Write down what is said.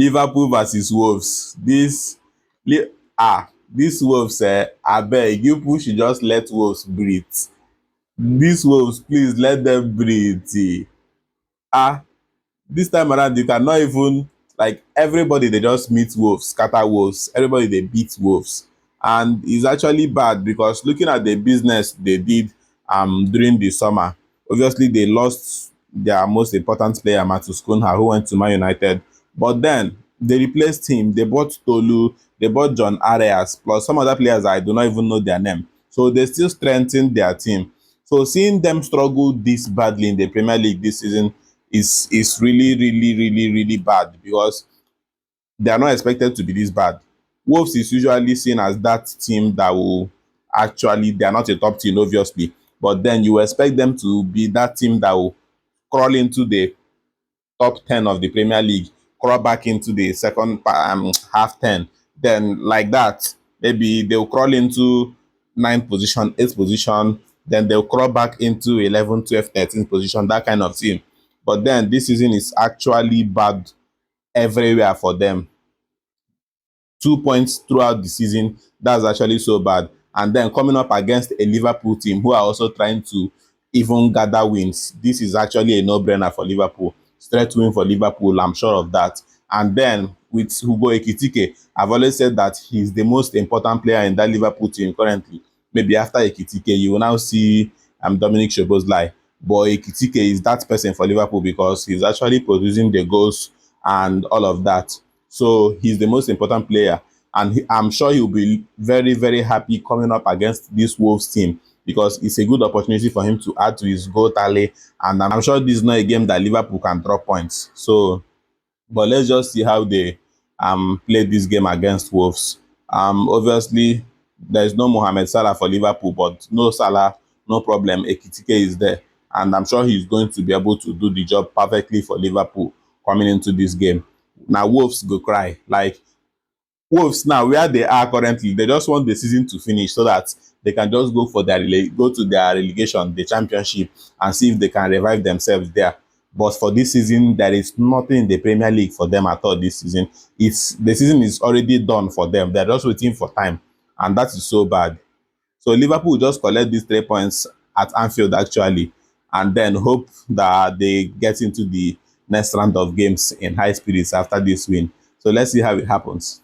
Liverpool versus Wolves. This Wolves, abeg, you people should just let Wolves breathe. These Wolves, please let them breathe. Ah, this time around you cannot even, like, everybody they just meet Wolves, scatter Wolves. Everybody they beat Wolves, and it's actually bad because looking at the business they did during the summer, obviously they lost their most important player Matheus Cunha, who went to Man United, but then they replaced him. They bought Tolu, they bought John Arias, plus some other players I do not even know their name. So they still strengthened their team. So seeing them struggle this badly in the Premier League this season is really, really, really, really bad because they are not expected to be this bad. Wolves is usually seen as that team that will actually, they are not a top team, obviously, but then you expect them to be that team that will crawl into the top 10 of the Premier League, crawl back into the second half 10. Then, like that, maybe they'll crawl into ninth position, eighth position, then they'll crawl back into 11, 12, 13th position, that kind of team. But then this season is actually bad everywhere for them. 2 points throughout the season, that's actually so bad. And then coming up against a Liverpool team who are also trying to even gather wins, this is actually a no-brainer for Liverpool. Straight win for Liverpool, I'm sure of that. And then with Hugo Ekitike, I've always said that he's the most important player in that Liverpool team currently. Maybe after Ekitike, you will now see Dominic Szoboszlai. But Ekitike is that person for Liverpool because he's actually producing the goals and all of that. So he's the most important player. And I'm sure he'll be very, very happy coming up against this Wolves team because it's a good opportunity for him to add to his goal tally. And I'm sure this is not a game that Liverpool can drop points. So, but let's just see how they play this game against Wolves. Obviously, there's no Mohamed Salah for Liverpool, but no Salah, no problem. Ekitike is there. And I'm sure he's going to be able to do the job perfectly for Liverpool coming into this game. Now Wolves go cry. Like Wolves now, where they are currently, they just want the season to finish so that they can just go for their go to their relegation, the championship, and see if they can revive themselves there. But for this season, there is nothing in the Premier League for them at all this season. It's the season is already done for them. They're just waiting for time, and that is so bad. So Liverpool will just collect these 3 points at Anfield actually, and then hope that they get into the next round of games in high spirits after this win. So let's see how it happens.